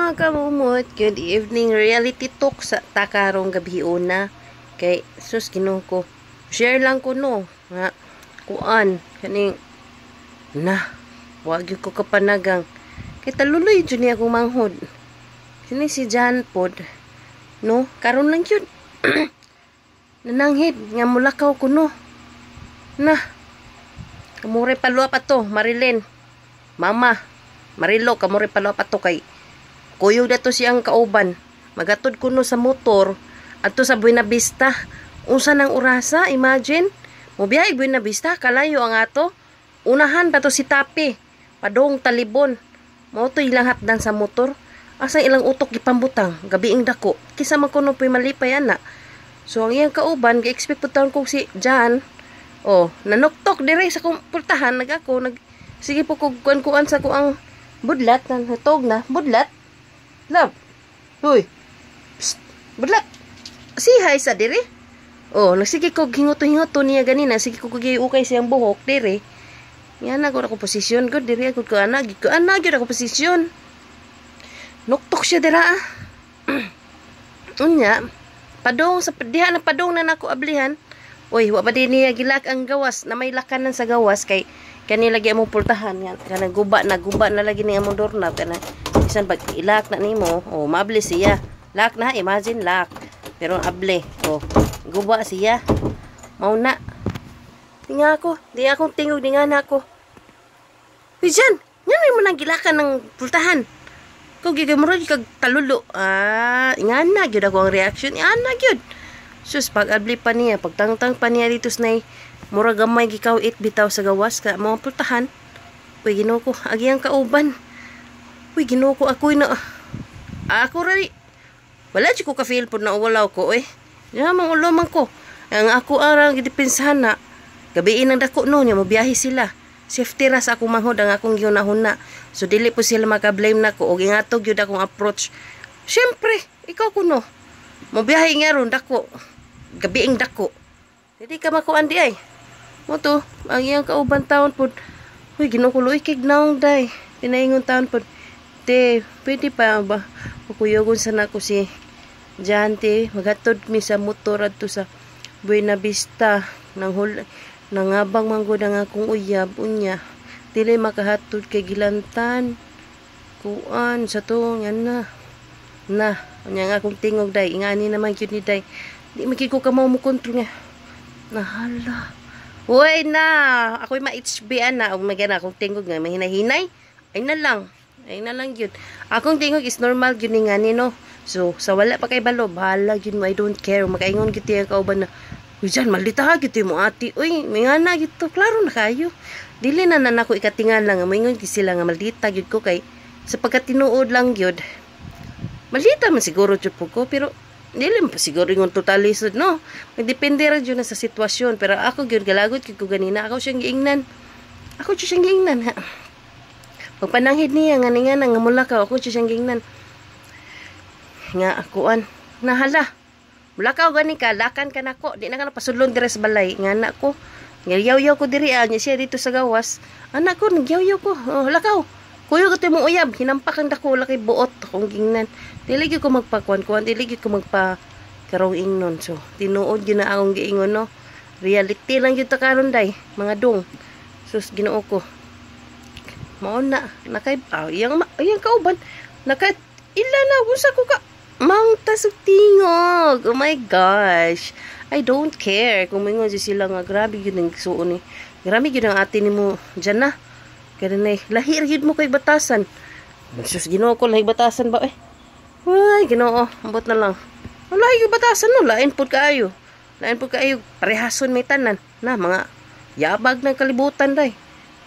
mga kamumot, good evening. Reality talk sa takarong gabi una. Kay sus Ginoo ko. Share lang ko no. Nga kuan kaning na wag gyud ko kapanagang. Kay taluloy jud niya akong manghod. Kini si Jan pod. No, karon lang yun. Nananghid nga mulakaw ko no. Na. Kamure palua pa to, Marilyn. Mama, Marilo, kamure palua pa to kay kuyog dato siyang kauban. Magatod kuno sa motor adto sa Buena Vista. Unsa nang orasa? Imagine. Mobiyahe Buena Vista, kalayo ang ato. Unahan pa to si Tapi. Padong Talibon. Mao to ilang hatdan sa motor. Asa ilang utok gipambutang, gabiing dako. Kisa man kuno po'y malipay ana. So ang iyang kauban, gi-expect po taon kong si Jan. Oh, nanuktok dire sa kong pultahan sige po kung kuan sa ko ang budlat nang hatog na budlat. Love. Hoy. Psst, budlat. Sihay sa dire. Oh, nagsige ko hingoto niya ganina, sige ko giukay siyang buhok dire. Yan na ko posisyon ko dire ko ana gyud ako posisyon. Nuktok siya dira. Unya, padong sa diha na padong na nako ablihan. Oy, wa ba din niya gilak ang gawas na may lakanan sa gawas kay kani lagi among pultahan yan. Kanang guba na lagi ni among doorknob kana. Bisan pag ilak na nimo, oh, maabli siya. Lock na, imagine lock. Pero able, oh, guba siya. Mao na. Tinga ako, di akong tingog di nga na ako. Pijan, nga mo nang gilakan ng pultahan. Kung gigamurag kag talulo, ingana gyud ako ang reaction, ingana gyud. Sus, pag abli pa niya, pagtangtang pa niya dito snay, mura gamay gikaw it bitaw sa gawas ka mga pultahan. Uy, Ginoo ko, agi ang kauban. Uy, Ginoo ko, ako'y na, ako rin. Wala di ko ka-feel po na uwalaw ko, eh. Yan, mga ulamang ko. Ang ako arang gidepensahan na, gabiin ang dako no, niya, mabiyahe sila. Safety ra sa akong manghod ang akong gihunahuna. So dili po sila maka-blame nako og ingatog gyud akong approach. Syempre, ikaw kuno. Mobiyahe nga ron dako. Gabiing dako. Dili ka makuan di ay. Mo to, ang iyang kauban taon pod. Uy, ginukuloy kig naong day. Tinaingon taon pod. Te, pwede pa ba kukuyogon sa nako si Jante, magatod mi sa motor adto sa Buena Vista nang habang manggod ang akong uyab unya dili makahatod kay gilantan kuan sa to yan na unya nga akong tingog day ingani naman gyud ni day di makiko ka mo kontrol nga nahala uy na ako'y ma-HB na og magana akong tingog nga mahinahinay ay na lang gyud akong tingog is normal gyud ni ngani no so sa wala pa kay balo bahala gyud mo I don't care makaingon gyud tiya kauban na uy, dyan, maldita ka gitu mo ati. Uy, may nga na gitu. Klaro na kayo. Dili na ako ikatingan lang. Maingon sila nga maldita gyud ko kay sa pagkatinuod lang gyud. Maldita man siguro jud po ko. Pero, dili man pa siguro yung totalisod, no? Magdepende ra jud na sa sitwasyon. Pero ako gyud galagot gyud ko ganina. Ako siyang giingnan. Ha? Pagpananghid niya, nga nga mula ka. Ako siyang giingnan. Nga, akuan. Nahala. Mulakaw gani ka, lakan ka nako. Di na ka napasudlon dire sa balay. Nga anak ko. Nagyaw-yaw ko diri. Anya siya dito sa gawas. Anak ko, nagyaw-yaw ko. Oh, lakaw. Kuyo ka mong uyab. Hinampak ang dako. Laki buot. Akong gingnan. Diligid ko magpakuan-kuan. Diligid ko magpa-karong ingnon. So, tinuod yun na akong giingon, no. Reality lang yun takaron day. Mga dong. Sus, Ginoo ko. Maon na. Iyang kauban. Ila na. Unsa ko ka. Mang tasog tingog. Oh my gosh. I don't care. Kung may nga sila nga, grabe yun ang suon ni. Grabe yun ang ate ni mo dyan na. Kaya na lahir yun mo kay batasan. Sus, Ginoo ko, lahir batasan ba eh? Ay, Ginoo, ambot na lang. Lahir batasan no, lain po kaayo. Parehason may tanan. Na, mga yabag ng kalibutan day.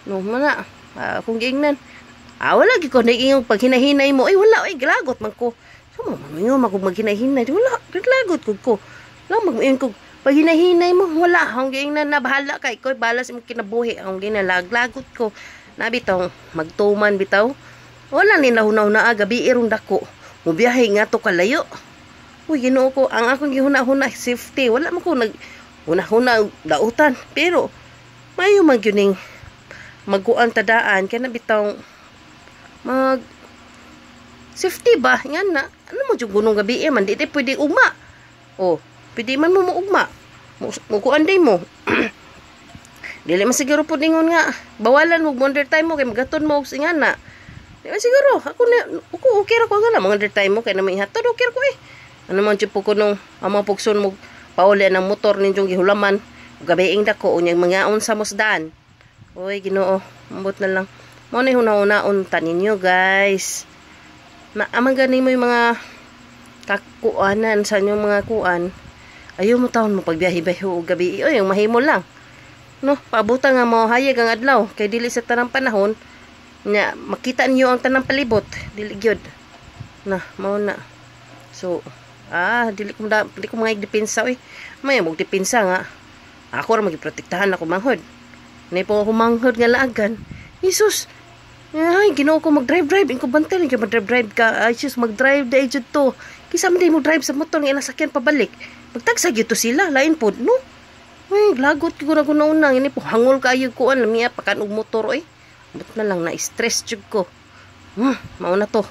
No, mga, kung giingnan. Wala, ko na iyong paghinahinay mo. Ay, wala, gilagot man ko. So, mamingon ako maghinahinay. Wala, gaglagot ko. Lang, magmayon ko. Pag hinahinay mo, wala. Ang gayong na bahala ka. Ikaw, balas mo kinabuhi. Ang gayong nalaglagot ko. Nabitaw, magtuman bitaw. Wala ni nahunaw na gabi irong dako. Mubiyahe nga to kalayo. Uy, Ginoo ko. Ang akong gihuna-huna, safety. Wala mo ko huna-huna dautan. Pero, mayo magyuning maguan tadaan. Kaya nabitaw, Safety ba? Yan na. Ano mo yung gunong gabi man? Di pwede ugma. Oh, pwede man mo ugma. Mukuan day mo. Dili man siguro po ningon nga. Bawalan mo wonder time mo kay magaton mo sa na. Di man siguro. Ako okay ra ko nga mga wonder time mo kay na may hatod okay ra ko eh. Ano man jud po ko nung amang pugson mo pauli ng motor ninyong gihulaman. Gabiing dako unyang mga unsa mosdan. Oy, Ginoo, ambot na lang. Mo ni hunaon tanin niyo, guys. Amang gani mo yung mga kakuanan sa inyong mga kuan. Ayaw mo taon mo pagbiyahe-biyahe og gabi. Oy, yung mahimo lang. No, paabutan nga mo hayag ang adlaw kay dili sa tanang panahon nya makita niyo ang tanang palibot, dili gyud. Na, mao na. So, dili ko mga igdepensa oy. May mo depensa nga. Ako ra magiprotektahan ako manghod. Nay po ako manghod nga laagan. Jesus. Ay, Ginoo ko mag-drive. Ingko bantal nga mag-drive ka. Ay, Jesus, mag-drive dai jud to. Kisa man di mo drive sa motor nga ilang sakyan pabalik. Pagtagsa gyud to sila, lain pod, no? Ay, lagot ko na una. Ini po hangol kayo ko an lamiya pakan og motor oy. But na lang na stress jud ko. Mao na to.